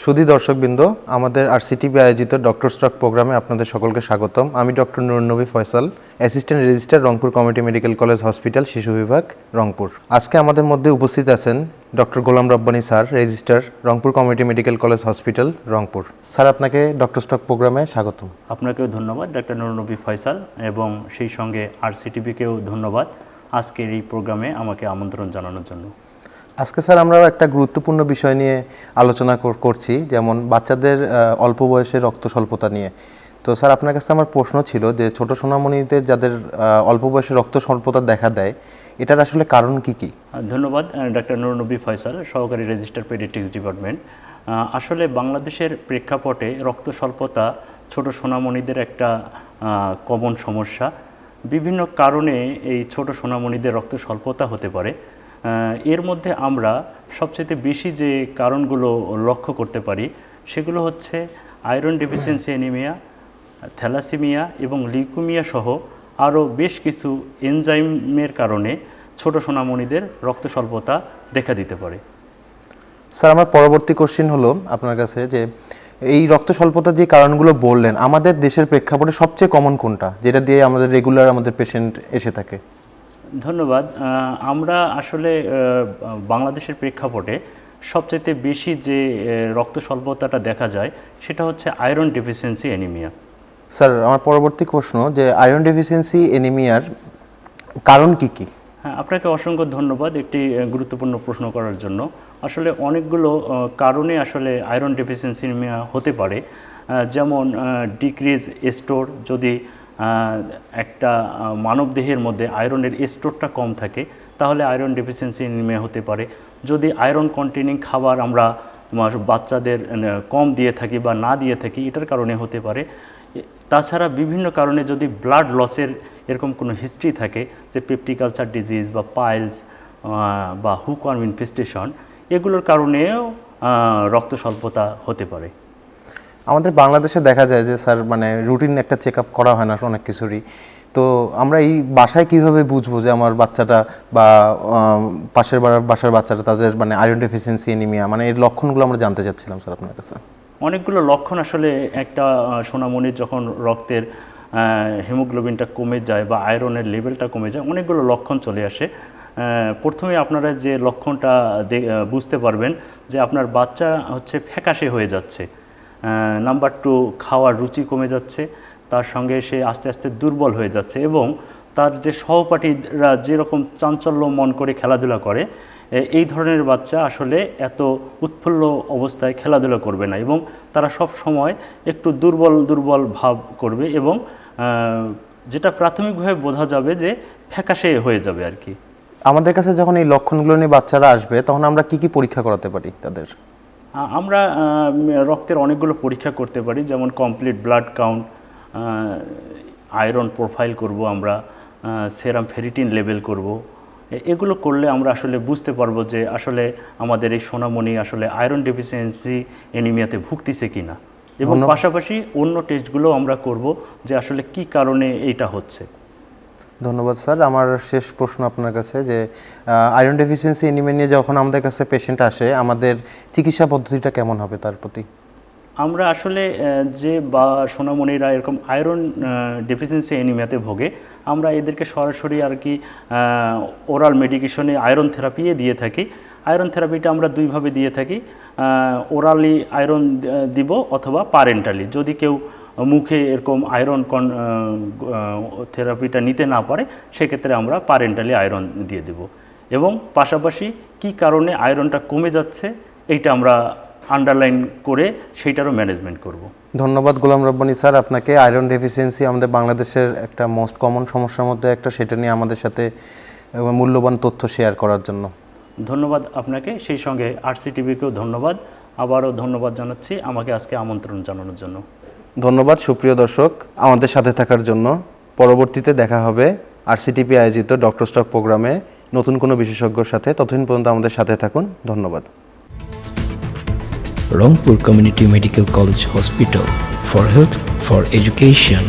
সুধী দর্শকবৃন্দ, আমাদের আরসিটিভি আয়োজিত ডক্টর স্টক প্রোগ্রামে আপনাদের সকলকে স্বাগতম। আমি doctor Nurunnabi Faisal, assistant registrar, Rangpur community medical college hospital, শিশু বিভাগ, রংপুর। আজকে আমাদের মধ্যে উপস্থিত আছেন doctor Golam Rabbani sir, registrar, Rangpur community medical college hospital, Rangpur. Sir, আপনাকে ডক্টর স্টক প্রোগ্রামে স্বাগতম। আপনাকেও ধন্যবাদ ডক্টর নুরুন্নবী ফয়সাল, এবং সেই সঙ্গে আরসিটিভিকেও ধন্যবাদ আজকের এই প্রোগ্রামে আমাকে আমন্ত্রণ জানানোর জন্য। আজকে স্যার আমরা একটা গুরুত্বপূর্ণ বিষয় নিয়ে আলোচনা করছি, যেমন বাচ্চাদের অল্প বয়সে রক্ত স্বল্পতা নিয়ে। তো স্যার, আপনার কাছে আমার প্রশ্ন ছিল যে ছোট সোনামণিদের যাদের অল্প বয়সে রক্ত স্বল্পতা দেখা দেয়, এটার আসলে কারণ কি কি? ধন্যবাদ ডক্টর নুরুন্নবী ফয়সাল, সহকারী রেজিস্ট্রার পেডিয়াট্রিক্স ডিপার্টমেন্ট। আসলে বাংলাদেশের প্রেক্ষাপটে রক্ত স্বল্পতা ছোট সোনামণিদের একটা কমন সমস্যা। বিভিন্ন কারণে এই ছোট সোনামণিদের রক্ত স্বল্পতা হতে পারে। এর মধ্যে আমরা সবচেয়ে বেশি যে কারণগুলো লক্ষ্য করতে পারি সেগুলো হচ্ছে আয়রন ডেফিসিয়েন্সি অ্যানিমিয়া, থ্যালাসেমিয়া এবং লিউকেমিয়া সহ আরও বেশ কিছু এনজাইমের কারণে ছোট সোনামণিদের রক্ত স্বল্পতা দেখা দিতে পারে। স্যার, আমার পরবর্তী কোশ্চেন হলো আপনার কাছে যে এই রক্ত স্বল্পতার যে কারণগুলো বললেন, আমাদের দেশের প্রেক্ষাপটে সবচেয়ে কমন কোনটা, যেটা দিয়ে আমাদের রেগুলার আমাদের পেশেন্ট এসে থাকে? ধন্যবাদ। আমরা আসলে বাংলাদেশের প্রেক্ষাপটে সবচেয়ে বেশি যে রক্ত স্বল্পতাটা দেখা যায় সেটা হচ্ছে আয়রন ডেফিসিয়েন্সি অ্যানিমিয়া। স্যার, আমার পরবর্তী প্রশ্ন যে আয়রন ডেফিসিয়েন্সি অ্যানিমিয়ার কারণ কি কি? হ্যাঁ, আপনাকে অসংখ্য ধন্যবাদ একটি গুরুত্বপূর্ণ প্রশ্ন করার জন্য। আসলে অনেকগুলো কারণে আসলে আয়রন ডেফিসিয়েন্সি অ্যানিমিয়া হতে পারে, যেমন ডিক্রিজ স্টোর। যদি একটা মানবদেহের মধ্যে আয়রনের স্টোরটা কম থাকে তাহলে আয়রন ডেফিসিয়েন্সি অ্যানিমিয়া হতে পারে। যদি আয়রন কন্টেনিং খাবার আমরা বাচ্চাদের কম দিয়ে থাকি বা না দিয়ে থাকি, এটার কারণে হতে পারে। তাছাড়া বিভিন্ন কারণে যদি ব্লাড লসের এরকম কোনো হিস্ট্রি থাকে, যে পেপটিক আলসার ডিজিজ বা পাইলস বা হুকওয়ার্ম ইনফেস্টেশন, এগুলোর কারণেও রক্ত স্বল্পতা হতে পারে। আমাদের বাংলাদেশে দেখা যায় যে স্যার মানে রুটিন একটা চেক আপ করা হয় না অনেক কিছুরই। তো আমরা এই বাসায় কিভাবে বুঝবো যে আমার বাচ্চাটা বা পাশের বাসার বাচ্চাটা তাদের মানে আয়রন ডেফিসিয়েন্সি অ্যানিমিয়া, মানে এর লক্ষণগুলো আমরা জানতে চাচ্ছিলাম স্যার আপনার কাছে। অনেকগুলো লক্ষণ আসলে একটা সোনামণির যখন রক্তের হিমোগ্লোবিনটা কমে যায় বা আয়রনের লেভেলটা কমে যায়, অনেকগুলো লক্ষণ চলে আসে। প্রথমে আপনারা যে লক্ষণটা বুঝতে পারবেন যে আপনার বাচ্চা হচ্ছে ফ্যাকাশে হয়ে যাচ্ছে। নাম্বার 2, খাওয়ার রুচি কমে যাচ্ছে, তার সঙ্গে সে আস্তে আস্তে দুর্বল হয়ে যাচ্ছে, এবং তার যে সহপাঠীরা যেরকম চাঞ্চল্য মন করে খেলাধুলা করে, এই ধরনের বাচ্চা আসলে এত উৎফুল্ল অবস্থায় খেলাধুলা করবে না, এবং তারা সব সময় একটু দুর্বল দুর্বল ভাব করবে, এবং যেটা প্রাথমিকভাবে বোঝা যাবে যে ফ্যাকাশে হয়ে যাবে আর কি। আমাদের কাছে যখন এই লক্ষণগুলো নিয়ে বাচ্চারা আসবে তখন আমরা কি কি পরীক্ষা করাতে পারি তাদের? আমরা রক্তের অনেকগুলো পরীক্ষা করতে পারি, যেমন complete blood count, iron profile করব আমরা, সেরাম ফেরিটিন লেভেল করব। এগুলো করলে আমরা আসলে বুঝতে পারবো যে আসলে আমাদের এই সোনামণি আসলে আয়রন ডেফিসিয়েন্সি অ্যানিমিয়াতে ভুগতেছে কিনা, এবং পাশাপাশি অন্য টেস্টগুলো আমরা করব যে আসলে কি কারণে এইটা হচ্ছে। ধন্যবাদ স্যার। আমার শেষ প্রশ্ন আপনার কাছে যে আয়রন ডেফিসিয়েন্সি অ্যানিমিয়া নিয়ে যখন আমাদের কাছে পেশেন্ট আসে, আমাদের চিকিৎসা পদ্ধতিটা কেমন হবে তার প্রতি? আমরা আসলে যে বা সোনামণিরা এরকম আয়রন ডেফিসিয়েন্সি অ্যানিমিয়াতে ভোগে, আমরা এদেরকে সরাসরি আর কি ওরাল মেডিকেশনে আয়রন থেরাপি দিয়ে থাকি। আয়রন থেরাপিটা আমরা দুইভাবে দিয়ে থাকি, ওরালি আয়রন দিব অথবা প্যারেন্টালি। যদি কেউ মুখে এরকম আয়রন থেরাপিটা নিতে না পারে, সেক্ষেত্রে আমরা প্যারেন্টালি আয়রন দিয়ে দেব, এবং পাশাপাশি কি কারণে আয়রনটা কমে যাচ্ছে এইটা আমরা আন্ডারলাইন করে সেইটারও ম্যানেজমেন্ট করব। ধন্যবাদ গোলাম রব্বানী স্যার আপনাকে। আয়রন ডেফিসিয়েন্সি আমাদের বাংলাদেশের একটা মোস্ট কমন সমস্যার মধ্যে একটা, সেটা নিয়ে আমাদের সাথে মূল্যবান তথ্য শেয়ার করার জন্য ধন্যবাদ আপনাকে। সেই সঙ্গে আরসিটিভিকেও ধন্যবাদ, আবারও ধন্যবাদ জানাচ্ছি আমাকে আজকে আমন্ত্রণ জানানোর জন্য। ধন্যবাদ সুপ্রিয় দর্শক আমাদের সাথে থাকার জন্য। পরবর্তীতে দেখা হবে আরসিটিভি আয়োজিত ডক্টর স্টক প্রোগ্রামে নতুন কোনো বিশেষজ্ঞর সাথে। ততদিন পর্যন্ত আমাদের সাথে থাকুন। ধন্যবাদ। Rangpur Community Medical College Hospital, for health, for education.